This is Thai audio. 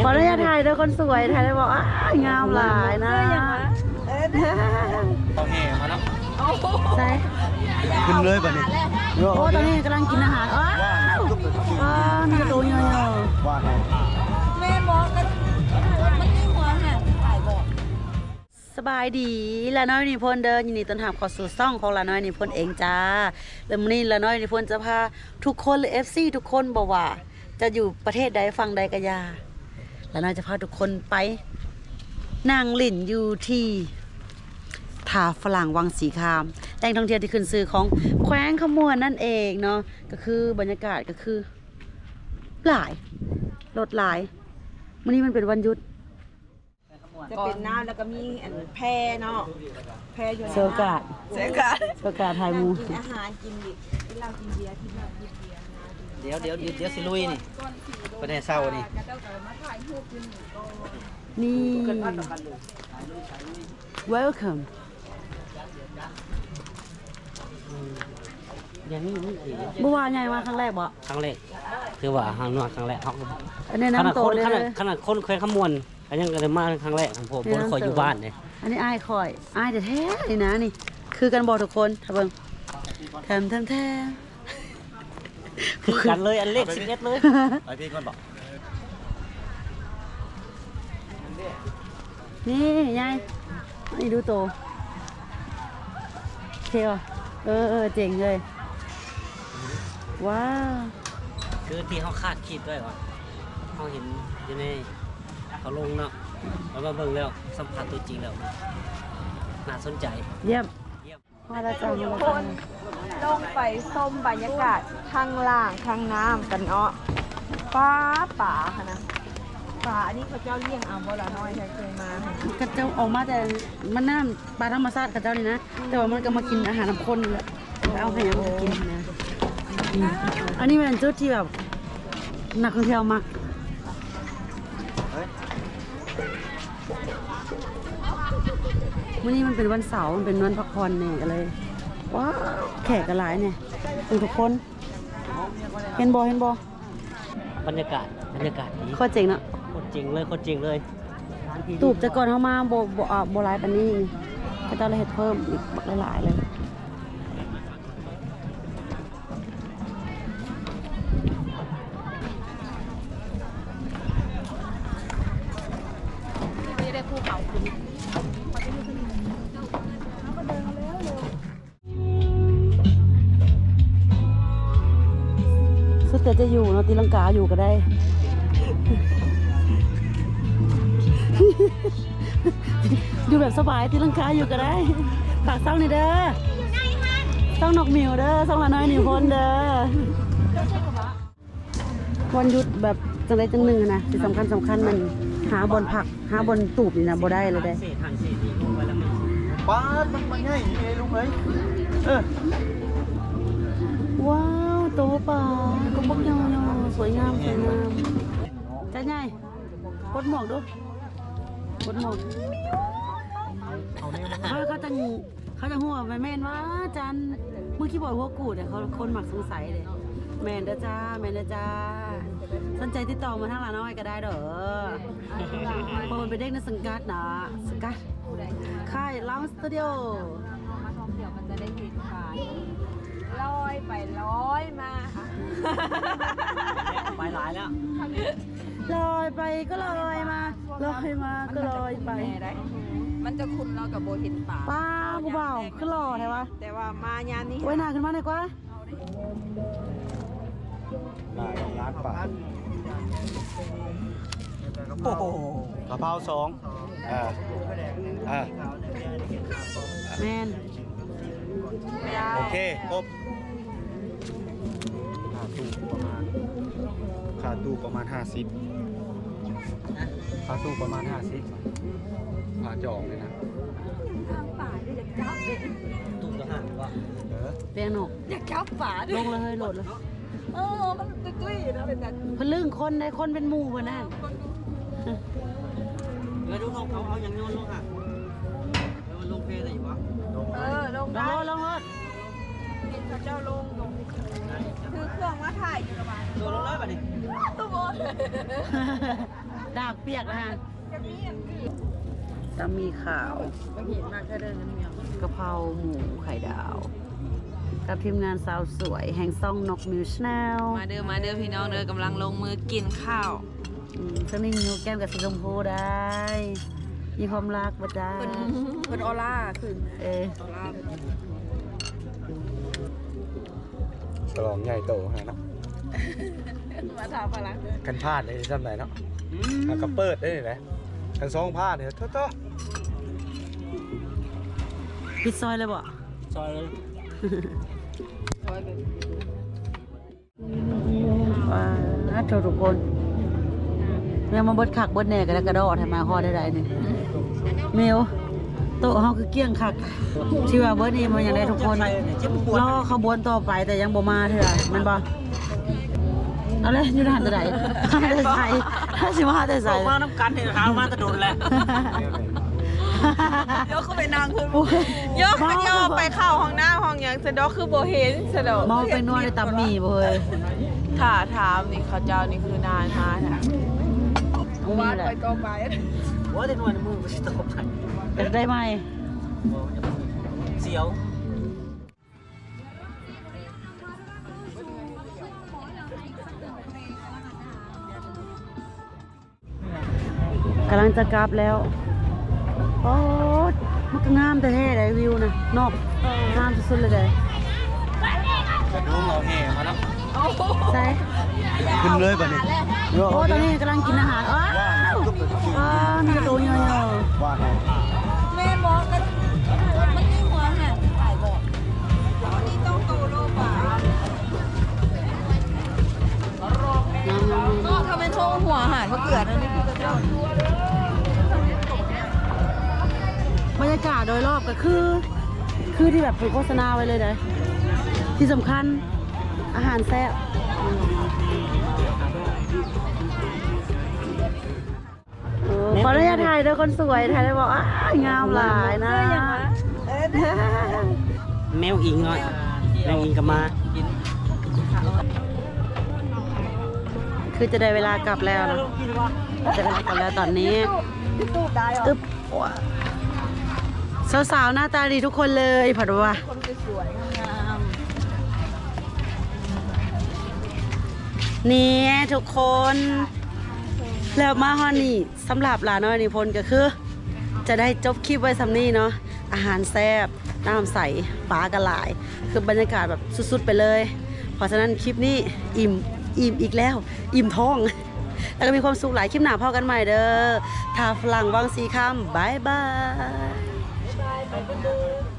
ขออนุญาตถ่ายเด้อคนสวยถ่ายได้บอกงามหลายนะ ต้องแห่มาแล้ว ใช่ ขึ้นเลยป่ะนี่ โอ้ตอนนี้กำลังกินอาหารมีกระตูนเยอะ ว่า แม่บอกกันมันยิ่งหัวหันถ่ายบอก สบายดีละน้อยนิพนธ์เดินยินดีต้อนรับเข้าสู่ซ่องของละน้อยนิพนธ์เองจ้าแล้วมื้อนี้ละน้อยนิพนธ์จะพาทุกคนหรือ FC ทุกคนบอกว่าจะอยู่ประเทศใดฝั่งใดก็อย่าละน้อยจะพาทุกคนไปนั่งลิ่นอยู่ที่ทาฝรั่งวังสีคามแหล่งท่องเที่ยวที่ขึ้นชื่อของแขวงขมวนนั่นเองเนาะก็คือบรรยากาศก็คือหลายรถหลายมื้อนี้มันเป็นวันหยุด จะเป็นน้ำแล้วก็มีอันแพเนาะแพอยู่ เซอร์กาด เซอร์การ เซอร์กาดไทยมู กินอาหารกินดิกินเหล้ากินเบียร์กินเหล้ากินเบียร์ เดี๋ยวสิลุยนี่ประเทศเศร้านี่ นี่ welcome อย่างนี้นี่เอง เมื่อวานไงมาครั้งแรกบ่ ครั้งแรกคือว่าครั้งนวดครั้งแรกเขา อันนี้ ขนาด น้ำโต คน เลย ขนาดคนเคยขมวนอันยังก็เลยมาครั้งแรกของผมบนคอยอยู่บ้านเนี่ย อันนี้อายคอยอายแต่แท้เลยนะนี่ คือกันบอกทุกคนถ้าเบิ่งแถม คือกันเลยอันเลข11เลย ไปพี่ก่อนบอก นี่ยายนี่ดูโตเท่ว่ะเจ๋งเลยว้าว คือที่เขาคาดคิดด้วยว่าเขาเห็นอยู่ในเขาลงเนาะแล้วมาเบิ่งแล้วสัมผัสตัวจริงแล้วน่าสนใจ เยี่ยม เยี่ยม มาแล้วจ้า ทุกคนลงไปส้มบรรยากาศข้างล่างข้างน้ำกันเนาะป่าค่ะนะป่าอันนี้เขาเจ้าเลี้ยงเอาบ่ละน้อยเคยมา กระเจ้าออกมาแต่มันน้ำปลาธรรมชาติกระเจ้านี่นะแต่ว่ามันก็มากินอาหารน้ำข้นนี่แหละเอาให้ยังกินนะอันนี้เป็นจุดที่แบบนักท่องเที่ยวมักวันนี้มันเป็นวันเสาร์มันเป็นวันพักผ่อนเนี่ยก็เลยว้าวแขกกันหลายเนี่ยทุกคนเห็นบอบ รรยากาศดี ข้อเจ๋งเนาะ โคตรจริงเลยโคตรจริงเลย ตูบจะก่อนเข้ามาโบราณปันนี้ก็จะเลยเห็ดเพิ่มอีกหลายๆเลยสุดแต่จะอยู่เนาะตีลังกาอยู่ก็ได้ อยู่แบบสบายตีลังกาอยู่ก็ได้ฝากซ่องนี่เด้อซ่องนกหมิวเด้อซ่องละน้อยนิพนธ์เด้อวันหยุดแบบจังใดจังหนึ่งอะนะที่สำคัญมันหาบนผักหาบนตูบนี่นะบ่ได้เลยได้ เศษทางเศษดีลงไปแล้วไม่ ป้ามันง่ายเอ้ลุงเอ้ย ว้าวโตป่ากระบอกยาวๆสวยงามจ้าใหญ่กดหมวกดูกดหมวกเขาจะหัวไปแม่นว่าจันเมื่อกี้บอกหัวกูดเขาคนหมักสงสัยเลยแม่นเด้อจ้าสนใจติดต่อมาทางร้านน้อยก็ได้เด้อเพราะมันเป็นเด็กในสังกัดนะสังกัดค่ายล้างสตูดิโอ มาท่องเที่ยวมันจะได้เห็นป่าลอยไปลอยมาค่ะ ไปหลายแล้ว ลอยไปก็ลอยมาลอยมาก็ลอยไป มันจะคุ้นเรากับโบเห็นป่า ป้าผู้เบาขึ้นหล่อไงวะ แต่ว่ามายามนี้ ไว้หน้าขึ้นมาหน่อยกว่า ร้านป่าโอ้โหกะเพรา2แมน โอเคครบค่าตู้ประมาณ50ค่าตู้ประมาณ50ค่าจองเลยนะ ทางป่าเนี่ยอยากจับเลย ตุ้มก็ห่างว่า เปียงหนก อยากจับป่าด้ ล วย งเลยโหลดเลย มันตุ้ยๆนะเป็นแบบ พลึ่งคนในคนเป็นหมู่เพื่อนนั่น เดี๋ยวดูเอาอย่างโยนลงค่ะเดี๋ยวมันลงเพลอะไรอยู่วะ ลง ลง ได้ รถ เห็นเขาเจ้าลงคือเครื่องว่าถ่ายอยู่ระบาย โดนลงเลยป่ะนี่ ตัวบอล ด่า มักเปียกนะฮะจะมีข่าว ไม่เห็นมากแค่เดินกันเมียว กะเพราหมูไข่ดาว กับทีมงานสาวสวยแห่งซ่องนกมิวชแนล มาเด้อพี่น้องเด้อกำลังลงมือกินข้าว ซึ่งนี่มิวแก้มกับสีชมพูได้ มีความรักปะจ้า คนออร่าขึ้น เออ ออร่า ฉลองใหญ่โตฮะเนาะ มาถามพลัง กันพลาดเลยจำไหนเนาะแล้วก็เปิดได้ไหมกันสองพลาดเนี่ยโทษ พิซซอยเลยบ่ ซอยเลย คอยเป็น ว้าทุกคนเนี่ยมาเบิดคักเบิดแหน่กันแล้วกระโดดให้มาฮอดได้ๆนี่เมลโต๊ะเฮาคือเกลี้ยงคักที่ว่าเบิดนี่มันยังได้ทุกคนรอขบวนต่อไปแต่ยังบ่มาเท่าไหร่แมันบ่เอาเลยอยู่ในหันตะไดมาแต่ใส่ถ้าสิมาแต่ใส่ มาน้ำกันเนี่ยหามาตะโดนแล้ว โยกเข้าไปนางคุณโยกก็โยกไปเข้าห้องน้ำห้องหยังสะดอกคือโบเห็นสะดอก มองไปนวดในตำหมี่บ่เฮ้ย ถ้าถามนี่เขาเจ้านี่คือนานมาค่ะ มีแหละ ก็ไป ว่าแต่หน่วยในมือมันจะตกไป เป็นได้ไหม เสียว กำลังจะกลับแล้วโอ้มันก็งามแต่แท้เลยวิวนะนอกงามสุดๆเลยเลย จะดูเราแห่มาแล้ว ใช่ ขึ้นเลยป่ะนี่ โอ้ตอนนี้กำลังกินอาหารอ้าวอ้าวมีตัวเยอะ ว่าไง แม่มองกันมันนี่หัวหันถ่ายบอกนี่ต้องโตโลป่า ๆ ก็ทำเป็นโชว์หัวหันมะเขือนั่นนี่คือกระเจ้า บรรยากาศโดยรอบก็คือที่แบบถูกโฆษณาไว้เลยนะที่สำคัญอาหารแซ่บขออนุญาตถ่ายเด้อคนสวยถ่ายได้บอกอ้าวงามหลายนะ แมวอิงหน่อยแมวอิงก็มา คือจะได้เวลากลับแล้วนะจะได้เวลากลับแล้วตอนนี้อึ๊บสาวๆหน้าตาดีทุกคนเลยผัดว่า คนสวยๆงาม นี่ทุกคนแล้วมาฮอนี่สำหรับหลานน้อยนิพนธ์ก็คือ จะได้จบคลิปไว้สำนี้เนาะอาหารแซ่บน้ำใสปลากระหลาย คือบรรยากาศแบบสุดๆไปเลย เพราะฉะนั้นคลิปนี้อิ่มอีกแล้ว อิ่มท้อง แล้วก็มีความสุขหลายคลิปหน้าพอกันใหม่เด้อทาฝรั่งวังสีคำบายบาย